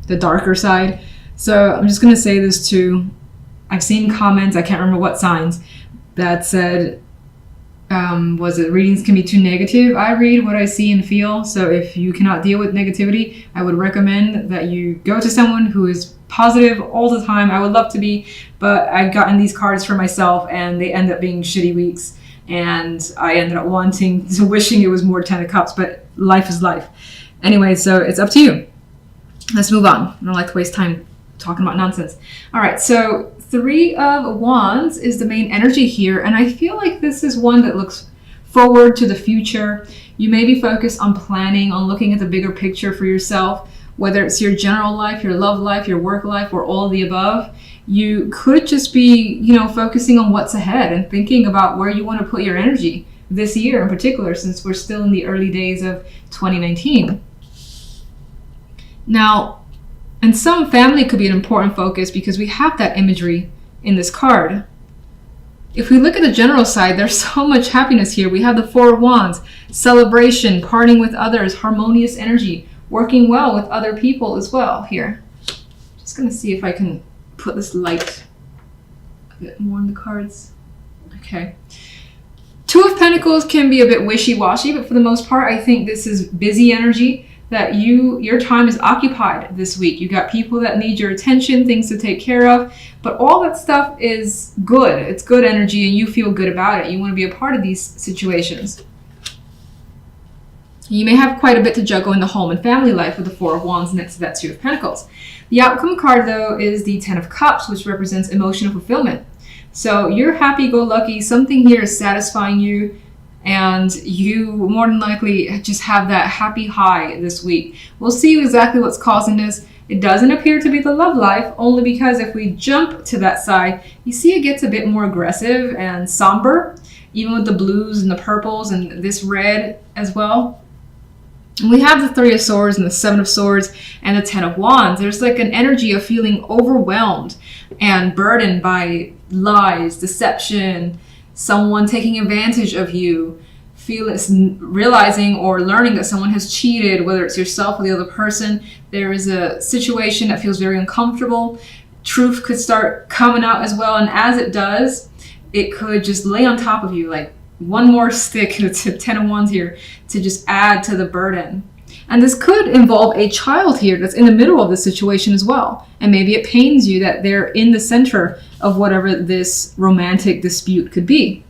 the darker side. So I'm just going to say this too. I've seen comments, I can't remember what signs, that said, was it readings can be too negative? I read what I see and feel. So if you cannot deal with negativity, I would recommend that you go to someone who is positive all the time. I would love to be, but I've gotten these cards for myself and they end up being shitty weeks. And I ended up wishing it was more 10 of Cups, but life is life. Anyway, so it's up to you. Let's move on. I don't like to waste time talking about nonsense. All right, so 3 of Wands is the main energy here, and I feel like this is one that looks forward to the future. You may be focused on planning, on looking at the bigger picture for yourself, whether it's your general life, your love life, your work life, or all of the above. You could just be, focusing on what's ahead and thinking about where you want to put your energy this year in particular, since we're still in the early days of 2019. Now, and some family could be an important focus because we have that imagery in this card. If we look at the general side, there's so much happiness here. We have the 4 of Wands, celebration, partying with others, harmonious energy, working well with other people as well here. Just going to see if I can put this light a bit more on the cards. Okay. 2 of Pentacles can be a bit wishy-washy, but for the most part, I think this is busy energy. That your time is occupied this week. You got people that need your attention, things to take care of, but all that stuff is good. It's good energy and you feel good about it. You want to be a part of these situations. You may have quite a bit to juggle in the home and family life with the 4 of Wands next to that 2 of Pentacles. The outcome card though is the 10 of Cups, which represents emotional fulfillment. So you're happy-go-lucky, something here is satisfying you, and you more than likely just have that happy high this week. We'll see exactly what's causing this. It doesn't appear to be the love life, only because if we jump to that side, you see it gets a bit more aggressive and somber, even with the blues and the purples and this red as well. And we have the 3 of Swords and the 7 of Swords and the 10 of Wands. There's like an energy of feeling overwhelmed and burdened by lies, deception, someone taking advantage of you, realizing or learning that someone has cheated, whether it's yourself or the other person. There is a situation that feels very uncomfortable. Truth could start coming out as well, and as it does, it could just lay on top of you like one more stick, the 10 of Wands here, to just add to the burden. And this could involve a child here that's in the middle of the situation as well. And maybe it pains you that they're in the center of whatever this romantic dispute could be.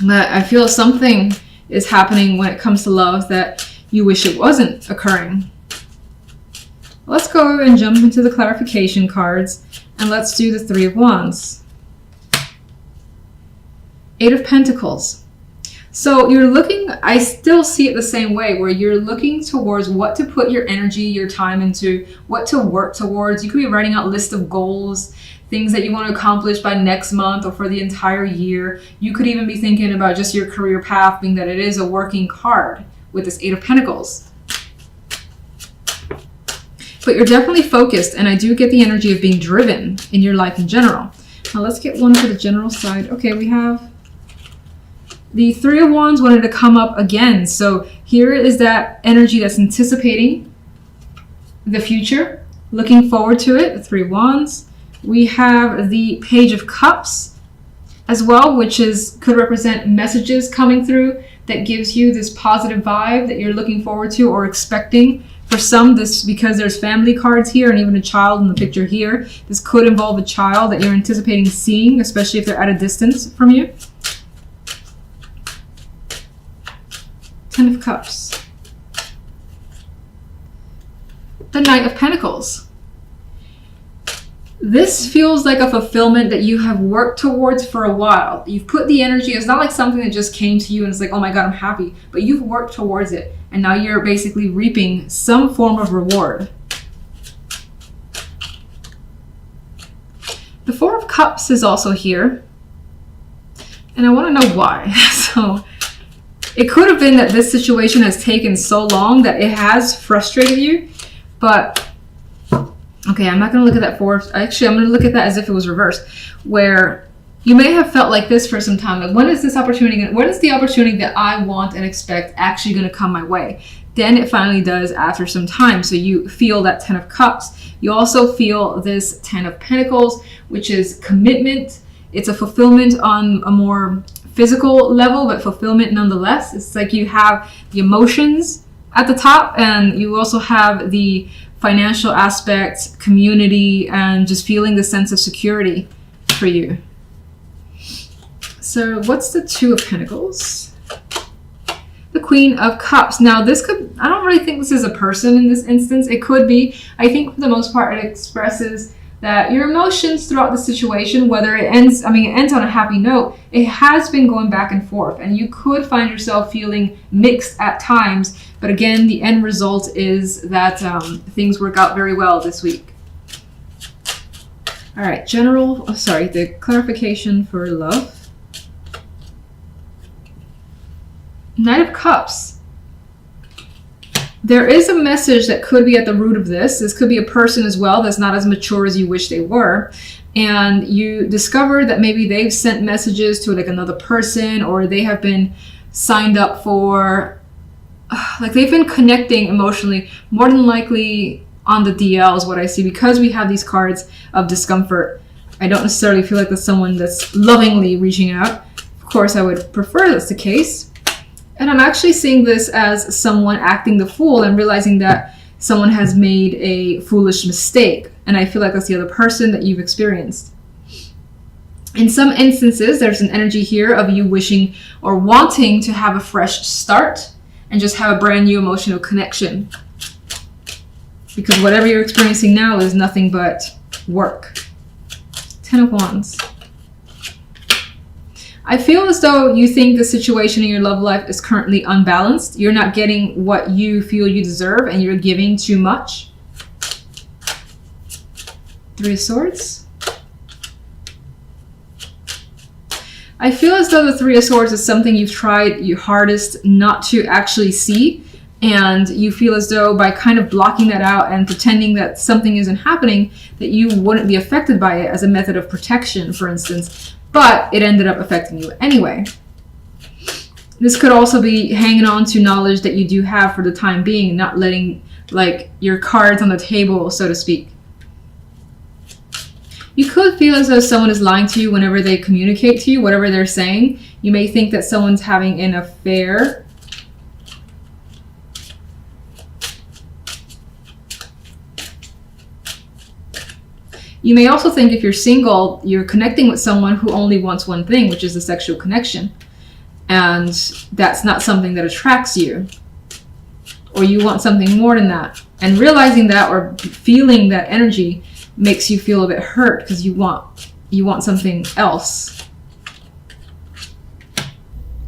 But I feel something is happening when it comes to love that you wish it wasn't occurring. Let's go and jump into the clarification cards, and let's do the 3 of Wands. 8 of Pentacles. So you're looking, I still see it the same way, where you're looking towards what to put your energy, your time into, what to work towards. You could be writing out a list of goals, things that you want to accomplish by next month or for the entire year. You could even be thinking about just your career path, being that it is a working card with this 8 of Pentacles. But you're definitely focused, and I do get the energy of being driven in your life in general. Now let's get one for the general side. Okay, we have the 3 of Wands wanted to come up again. So here is that energy that's anticipating the future, looking forward to it, the 3 of Wands. We have the Page of Cups as well, which could represent messages coming through that gives you this positive vibe that you're looking forward to or expecting. For some, this, because there's family cards here and even a child in the picture here, this could involve a child that you're anticipating seeing, especially if they're at a distance from you. 10 of Cups. The Knight of Pentacles. This feels like a fulfillment that you have worked towards for a while. You've put the energy, it's not like something that just came to you and it's like, oh my God, I'm happy. But you've worked towards it. And now you're basically reaping some form of reward. The 4 of Cups is also here. And I want to know why. So it could have been that this situation has taken so long that it has frustrated you. But okay, I'm not going to look at that 4. Actually, I'm going to look at that as if it was reversed, where you may have felt like this for some time. Like, when is this opportunity? When is the opportunity that I want and expect actually going to come my way? then it finally does after some time. So you feel that 10 of Cups. You also feel this 10 of Pentacles, which is commitment. It's a fulfillment on a more physical level, but fulfillment nonetheless. It's like you have the emotions at the top, and you also have the financial aspect, community, and just feeling the sense of security for you. So what's the Two of Pentacles? The Queen of Cups. Now this could, I don't really think this is a person in this instance. It could be. I think for the most part it expresses that your emotions throughout the situation, whether it ends, it ends on a happy note, it has been going back and forth, and you could find yourself feeling mixed at times. But again, the end result is that things work out very well this week. All right, the clarification for love. Knight of Cups. There is a message that could be at the root of this. This could be a person as well that's not as mature as you wish they were. And you discover that maybe they've sent messages to like another person, or they have been signed up for, like they've been connecting emotionally, more than likely on the DL is what I see, because we have these cards of discomfort. I don't necessarily feel like that's someone that's lovingly reaching out. Of course, I would prefer that's the case. And I'm actually seeing this as someone acting the fool and realizing that someone has made a foolish mistake. And I feel like that's the other person that you've experienced. In some instances, there's an energy here of you wishing or wanting to have a fresh start and just have a brand new emotional connection. Because whatever you're experiencing now is nothing but work. 10 of Wands. I feel as though you think the situation in your love life is currently unbalanced. You're not getting what you feel you deserve, and you're giving too much. 3 of Swords. I feel as though the 3 of Swords is something you've tried your hardest not to actually see, and you feel as though by kind of blocking that out and pretending that something isn't happening, that you wouldn't be affected by it as a method of protection, for instance. But it ended up affecting you anyway. This could also be hanging on to knowledge that you do have for the time being, not letting like your cards on the table, so to speak. You could feel as though someone is lying to you whenever they communicate to you, whatever they're saying. You may think that someone's having an affair. You may also think if you're single, you're connecting with someone who only wants one thing, which is a sexual connection. And that's not something that attracts you. Or you want something more than that. And realizing that or feeling that energy makes you feel a bit hurt because you want something else.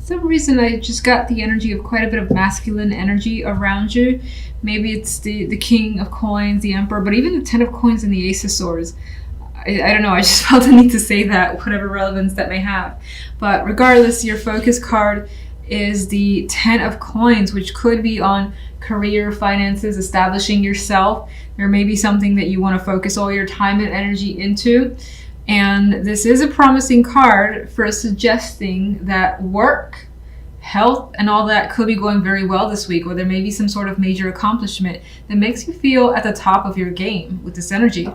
For some reason, I just got the energy of quite a bit of masculine energy around you. Maybe it's the King of Coins, the Emperor, but even the 10 of Coins and the Ace of Swords. I don't know, I just felt the need to say that, whatever relevance that may have. But regardless, your focus card is the 10 of Coins, which could be on career, finances, establishing yourself. There may be something that you want to focus all your time and energy into. And this is a promising card for suggesting that work, health, and all that could be going very well this week, or there may be some sort of major accomplishment that makes you feel at the top of your game with this energy.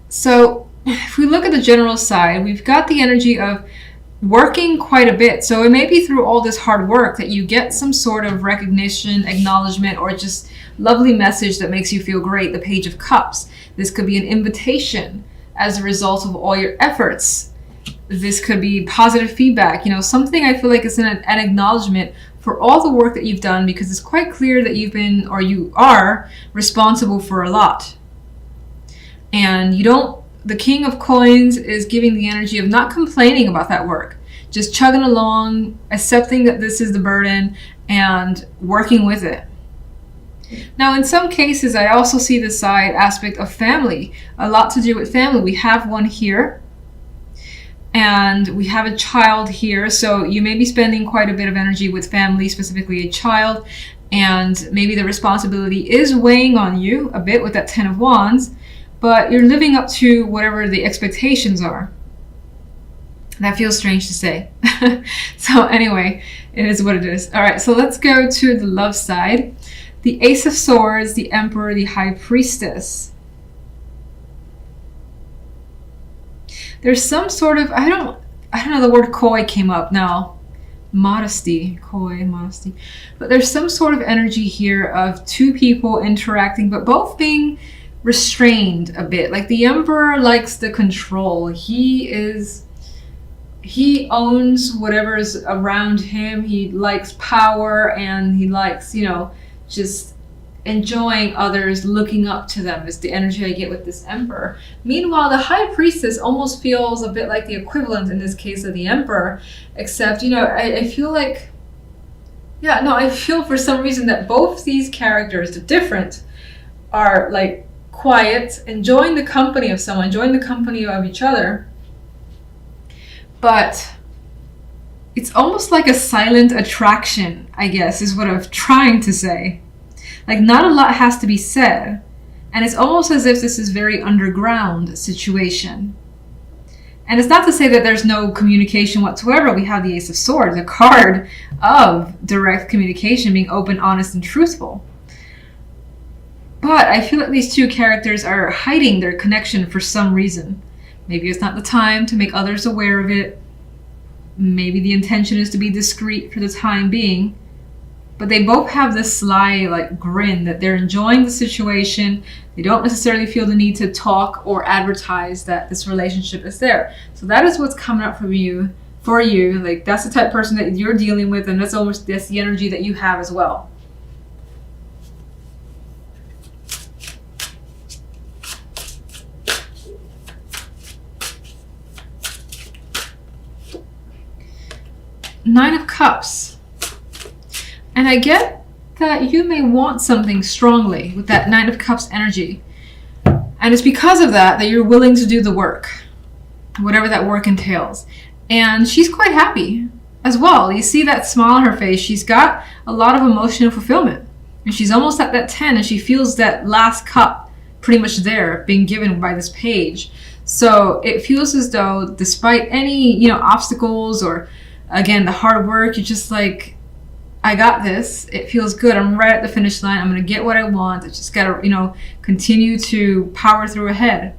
So if we look at the general side, we've got the energy of working quite a bit. So it may be through all this hard work that you get some sort of recognition, acknowledgement, or just lovely message that makes you feel great. The Page of Cups. This could be an invitation as a result of all your efforts. This could be positive feedback, something I feel like is an acknowledgement for all the work that you've done, because it's quite clear that you've been, or you are, responsible for a lot. And the King of Coins is giving the energy of not complaining about that work, just chugging along, accepting that this is the burden, and working with it. Now, in some cases, I also see the side aspect of family, a lot to do with family. We have one here, and we have a child here, so you may be spending quite a bit of energy with family, specifically a child, and maybe the responsibility is weighing on you a bit with that 10 of Wands, but you're living up to whatever the expectations are. That feels strange to say. So anyway, it is what it is. All right, so let's go to the love side. The Ace of Swords, the Emperor, the High Priestess. There's some sort of, I don't know, the word coy came up now. Modesty, coy, modesty. But there's some sort of energy here of two people interacting, but both being restrained a bit. Like the Emperor likes the control. He owns whatever is around him. He likes power, and he likes, just enjoying others, looking up to them is the energy I get with this Emperor. Meanwhile, the High Priestess almost feels a bit like the equivalent in this case of the Emperor, except, I feel like, I feel for some reason that both these characters, the different, are like quiet, enjoying the company of someone, enjoying the company of each other. But it's almost like a silent attraction, I guess, is what I'm trying to say. Like, not a lot has to be said. And it's almost as if this is very underground situation. And it's not to say that there's no communication whatsoever. We have the Ace of Swords, a card of direct communication, being open, honest, and truthful. But I feel like these two characters are hiding their connection for some reason. Maybe it's not the time to make others aware of it. Maybe the intention is to be discreet for the time being. But they both have this sly, grin that they're enjoying the situation. They don't necessarily feel the need to talk or advertise that this relationship is there. So that is what's coming up for you. Like, that's the type of person that you're dealing with, and that's the energy that you have as well. Nine of Cups. And I get that you may want something strongly with that Nine of Cups energy. And it's because of that you're willing to do the work, whatever that work entails. And she's quite happy as well. You see that smile on her face. She's got a lot of emotional fulfillment. And she's almost at that 10, and she feels that last cup pretty much there being given by this page. So it feels as though despite any, obstacles or, again, the hard work, you're just like, I got this. It feels good. I'm right at the finish line. I'm going to get what I want. I just got to, continue to power through ahead.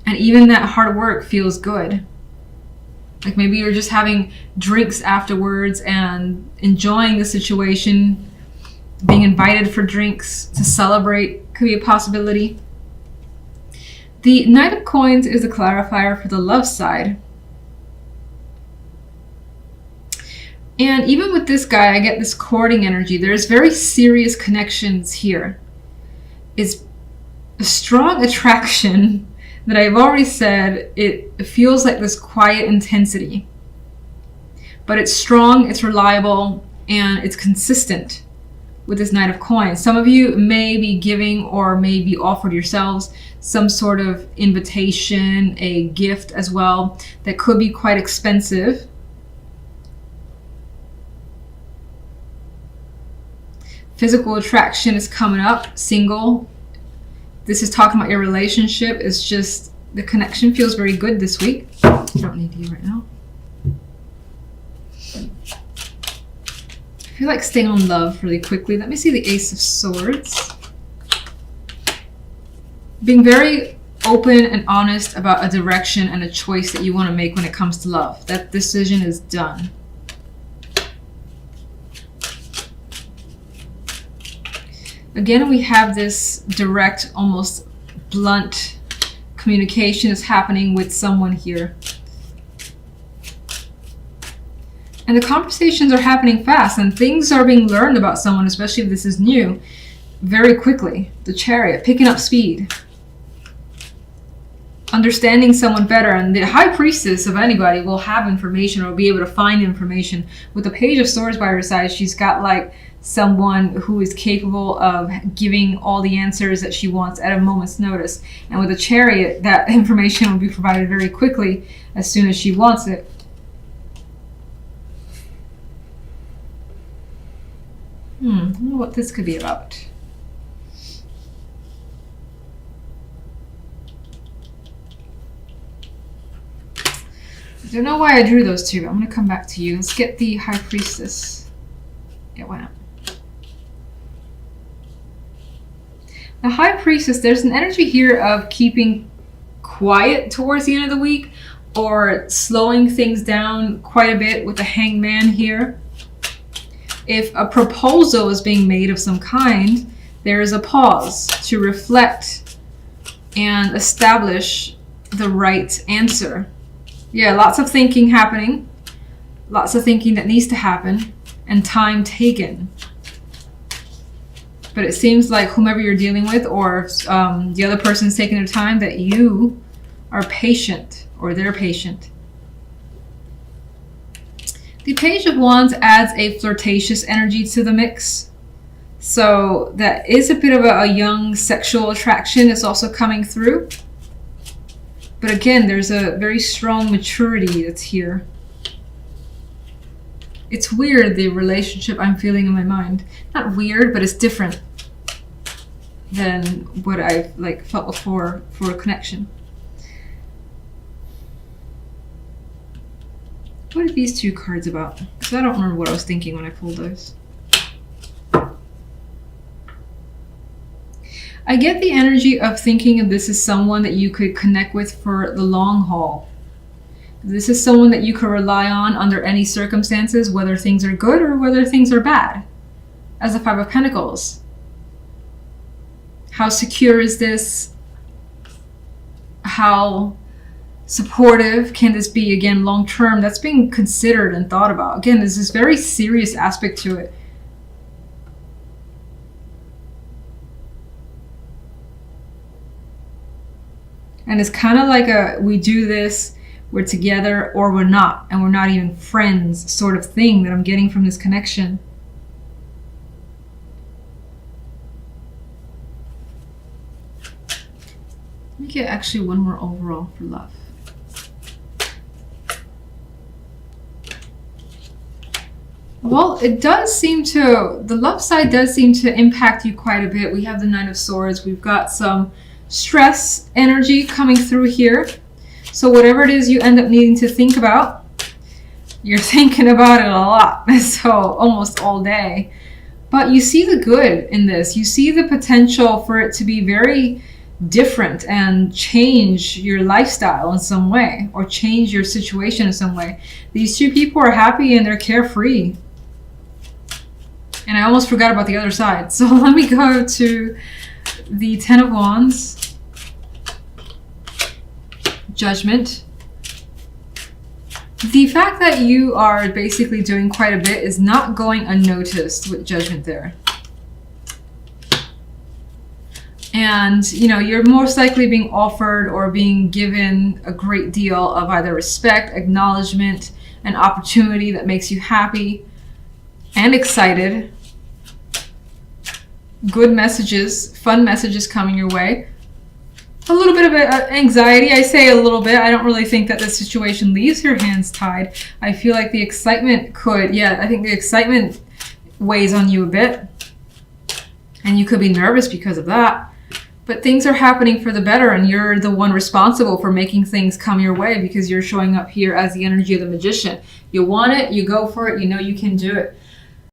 And even that hard work feels good. Like maybe you're just having drinks afterwards and enjoying the situation. Being invited for drinks to celebrate could be a possibility. The Knight of Coins is the clarifier for the love side. And even with this guy, I get this courting energy. There's very serious connections here. It's a strong attraction that I've already said. It feels like this quiet intensity. But it's strong, it's reliable, and it's consistent with this Knight of Coins. Some of you may be giving or may be offered yourselves some sort of invitation, a gift as well, that could be quite expensive. Physical attraction is coming up, single. This is talking about your relationship. It's just the connection feels very good this week. I don't need you right now. I feel like staying on love really quickly. Let me see the Ace of Swords. Being very open and honest about a direction and a choice that you want to make when it comes to love. That decision is done. Again, we have this direct, almost blunt communication is happening with someone here. And the conversations are happening fast, and things are being learned about someone, especially if this is new, very quickly. The Chariot, picking up speed. Understanding someone better, and the High Priestess of anybody will have information or be able to find information. With the Page of Swords by her side, she's got someone who is capable of giving all the answers that she wants at a moment's notice. And with the Chariot, that information will be provided very quickly as soon as she wants it. I wonder what this could be about. Don't know why I drew those two. I'm going to come back to you. Let's get the High Priestess. Yeah, why not? The High Priestess, there's an energy here of keeping quiet towards the end of the week, or slowing things down quite a bit with the Hangman here. If a proposal is being made of some kind, there is a pause to reflect and establish the right answer. Yeah, lots of thinking happening, lots of thinking that needs to happen, and time taken. But it seems like whomever you're dealing with, or the other person's taking their time, that you are patient, or they're patient. The Page of Wands adds a flirtatious energy to the mix. So that is a bit of a young sexual attraction that's also coming through. But again, there's a very strong maturity that's here. It's weird, the relationship I'm feeling in my mind. Not weird, but it's different than what I've felt before for a connection. What are these two cards about? Because I don't remember what I was thinking when I pulled those. I get the energy of thinking of this as someone that you could connect with for the long haul. This is someone that you could rely on under any circumstances, whether things are good or whether things are bad. As the Five of Pentacles. How secure is this? How supportive can this be? Again, long term, that's being considered and thought about. Again, there's this very serious aspect to it. And it's kind of like we do this, we're together, or we're not, and we're not even friends sort of thing that I'm getting from this connection. Let me get actually one more overall for love. Well, it does seem to, the love side does seem to impact you quite a bit. We have the Nine of Swords. We've got some stress energy coming through here. So whatever it is you end up needing to think about, you're thinking about it a lot. So almost all day. But you see the good in this. You see the potential for it to be very different and change your lifestyle in some way, or change your situation in some way. These two people are happy and they're carefree. And I almost forgot about the other side. So let me go to the Ten of Wands. Judgment. The fact that you are basically doing quite a bit is not going unnoticed with Judgment there. And, you know, you're most likely being offered or being given a great deal of either respect, acknowledgement, an opportunity that makes you happy and excited. Good messages, fun messages coming your way. A little bit of anxiety. I say a little bit. I don't really think that the situation leaves your hands tied. I feel like the excitement could, I think the excitement weighs on you a bit. And you could be nervous because of that. But things are happening for the better, and you're the one responsible for making things come your way because you're showing up here as the energy of the Magician. You want it, you go for it, you know you can do it.